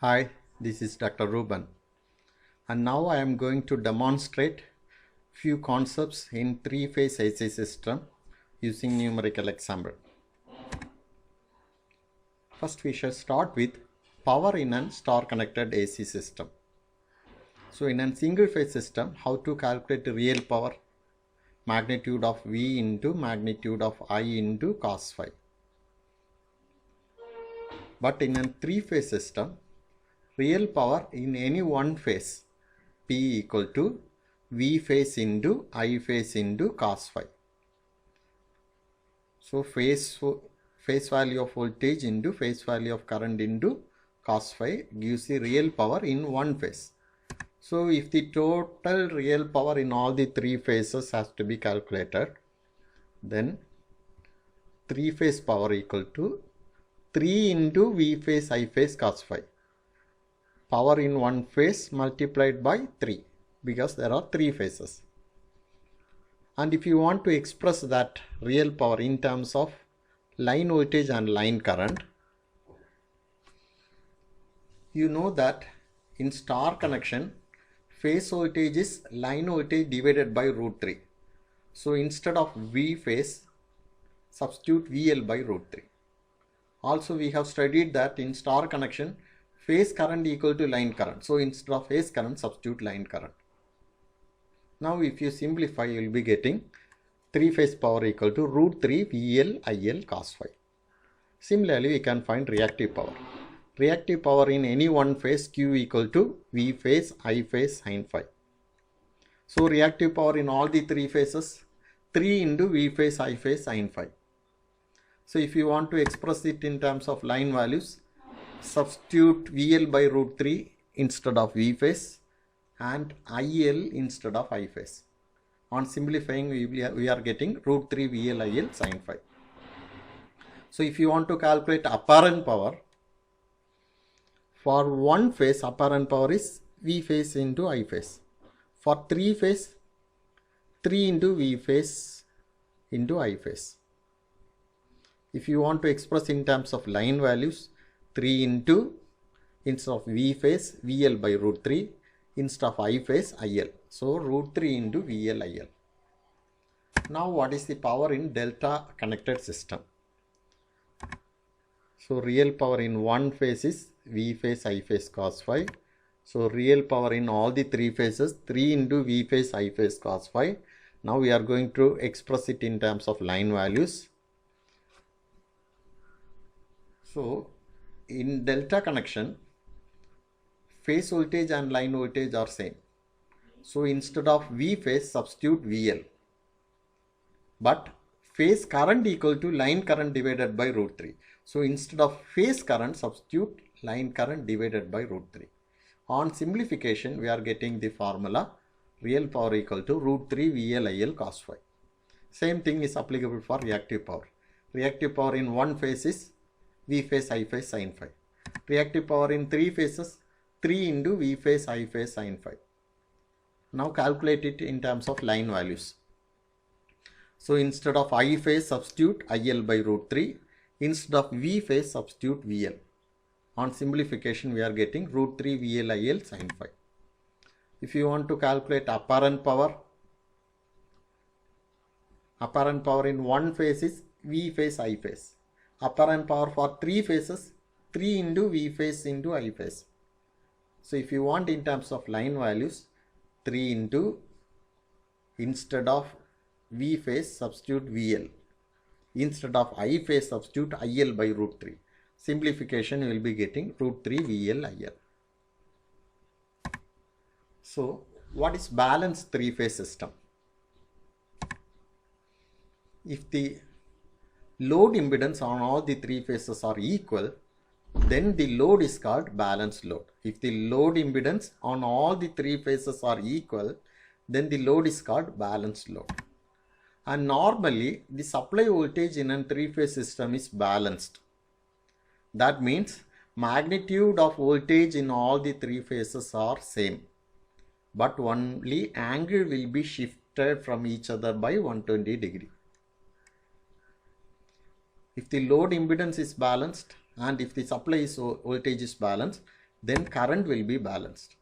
Hi, this is Dr. Ruben, and now I am going to demonstrate few concepts in three-phase AC system using numerical example. First, we shall start with power in a star-connected AC system. So, in a single-phase system, how to calculate the real power? Magnitude of V into magnitude of I into cos phi. But in a three-phase system, real power in any one phase P equal to V phase into I phase into cos phi. So phase value of voltage into phase value of current into cos phi gives the real power in one phase. So if the total real power in all the three phases has to be calculated, then three phase power equal to 3 into V phase I phase cos phi. Power in one phase multiplied by 3 because there are three phases. And if you want to express that real power in terms of line voltage and line current, you know that in star connection, phase voltage is line voltage divided by root 3. So instead of V phase, substitute VL by root 3. Also we have studied that in star connection, phase current equal to line current. So instead of phase current, substitute line current. Now if you simplify, you will be getting 3-phase power equal to root 3 VL IL cos phi. Similarly, we can find reactive power. Reactive power in any one phase Q equal to V phase I phase sin phi. So reactive power in all the three phases 3 into V phase I phase sin phi. So if you want to express it in terms of line values, substitute VL by root 3 instead of V phase and IL instead of I phase. On simplifying, we are getting root 3 VL IL sin phi. So if you want to calculate apparent power, for one phase apparent power is V phase into I phase. For three phase, 3 into V phase into I phase. If you want to express in terms of line values, 3 into instead of V phase VL by root 3 instead of I phase IL. So root 3 into VL IL. Now what is the power in delta connected system? So real power in one phase is V phase I phase cos phi. So real power in all the three phases 3 into V phase I phase cos phi. Now we are going to express it in terms of line values. So in delta connection, phase voltage and line voltage are same. So instead of V phase, substitute VL. But phase current equal to line current divided by root 3. So instead of phase current, substitute line current divided by root 3. On simplification, we are getting the formula real power equal to root 3 VL IL cos phi. Same thing is applicable for reactive power. Reactive power in one phase is V phase I phase sin phi. Reactive power in three phases 3 into V phase I phase sin phi. Now calculate it in terms of line values. So instead of I phase, substitute IL by root 3. Instead of V phase, substitute VL. On simplification, we are getting root 3 VL IL sin phi. If you want to calculate apparent power in one phase is V phase I phase. Apparent power for three phases 3 into V phase into I phase. So if you want in terms of line values, 3 into instead of V phase, substitute VL. Instead of I phase, substitute IL by root 3. Simplification, you will be getting root 3 VL IL. So what is balanced three-phase system? If the load impedance on all the three phases are equal, then the load is called balanced load. If the load impedance on all the three phases are equal, then the load is called balanced load. And normally the supply voltage in a three-phase system is balanced. That means magnitude of voltage in all the three phases are same, but only angle will be shifted from each other by 120 degree. If the load impedance is balanced and if the supply voltage is balanced, then current will be balanced.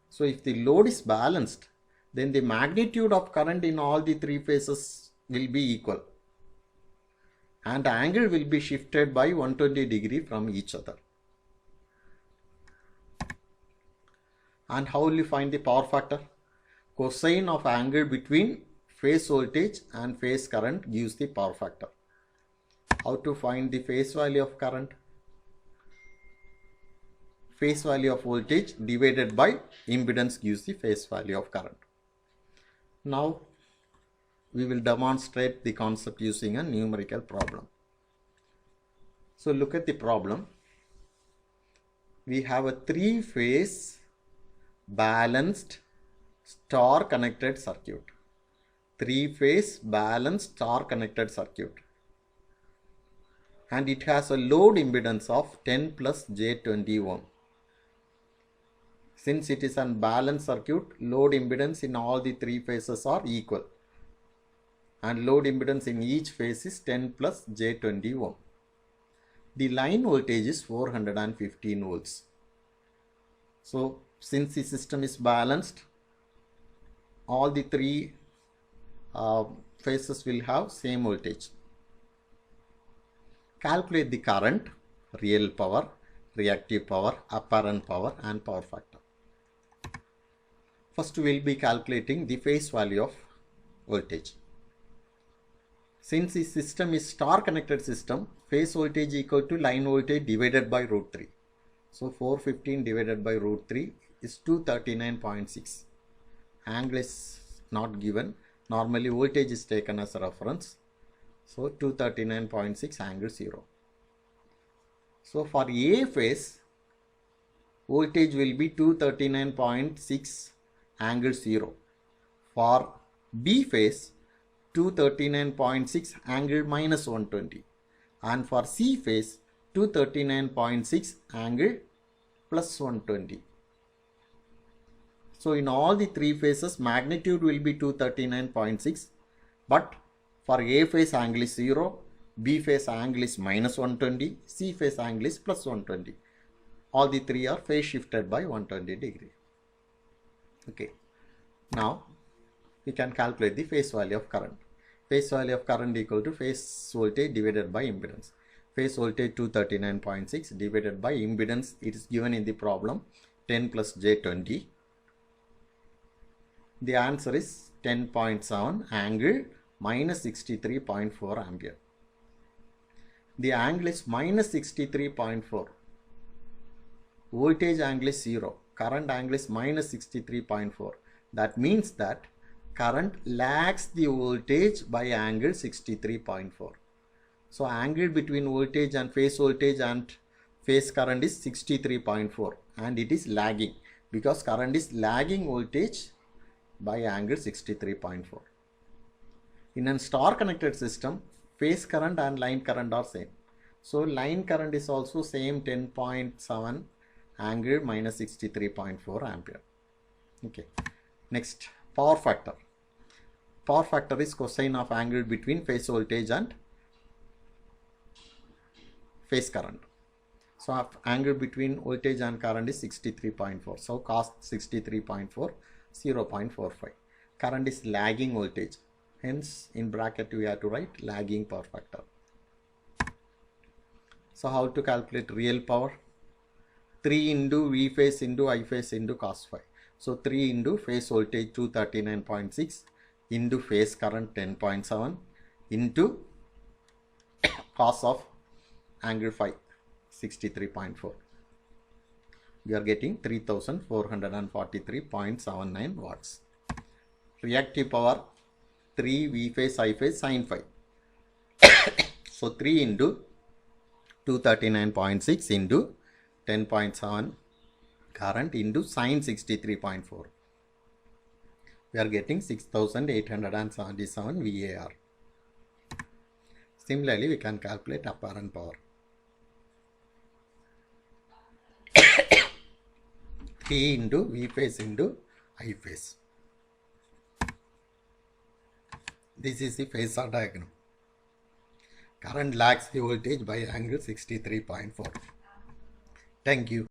So if the load is balanced, then the magnitude of current in all the three phases will be equal, and the angle will be shifted by 120 degrees from each other. And how will you find the power factor? Cosine of angle between phase voltage and phase current gives the power factor. How to find the phase value of current? Phase value of voltage divided by impedance gives the phase value of current. Now we will demonstrate the concept using a numerical problem. So look at the problem. We have a three-phase balanced star connected circuit. Three-phase balanced star connected circuit. And it has a load impedance of 10 plus j20 ohm. Since it is a balanced circuit, load impedance in all the three phases are equal. And load impedance in each phase is 10 plus j20 ohm. The line voltage is 415 volts. So since the system is balanced, all the three phases will have same voltage. Calculate the current, real power, reactive power, apparent power and power factor. First we will be calculating the phase value of voltage. Since the system is star connected system, phase voltage equal to line voltage divided by root 3. So 415 divided by root 3 is 239.6. Angle is not given. Normally voltage is taken as a reference. So 239.6 angle 0. So for A phase, voltage will be 239.6 angle 0. For B phase, 239.6 angle minus 120. And for C phase, 239.6 angle plus 120. So in all the three phases, magnitude will be 239.6. But for A phase angle is 0, B phase angle is minus 120, C phase angle is plus 120. All the three are phase shifted by 120 degree. Okay. Now we can calculate the phase value of current. Phase value of current equal to phase voltage divided by impedance. Phase voltage 239.6 divided by impedance, it is given in the problem 10 plus j20. The answer is 10.7 angle minus 63.4 ampere. The angle is minus 63.4. Voltage angle is 0. Current angle is minus 63.4. That means that current lags the voltage by angle 63.4. So angle between voltage and phase current is 63.4 and it is lagging because current is lagging voltage by angle 63.4. In a star connected system, phase current and line current are same. So line current is also same 10.7 angle minus 63.4 ampere. Okay. Next, power factor. Power factor is cosine of angle between phase voltage and phase current. So angle between voltage and current is 63.4. So cos 63.4, 0.45. Current is lagging voltage. Hence in bracket we have to write lagging power factor. So how to calculate real power? 3 into V phase into I phase into cos phi. So 3 into phase voltage 239.6 into phase current 10.7 into cos of angle phi 63.4. We are getting 3443.79 watts. Reactive power 3 V phase I phase sin phi. So 3 into 239.6 into 10.7 current into sin 63.4. We are getting 6877 VAR. Similarly, we can calculate apparent power. 3 into V phase into I phase. This is the phasor diagram. Current lags the voltage by angle 63.4. Thank you.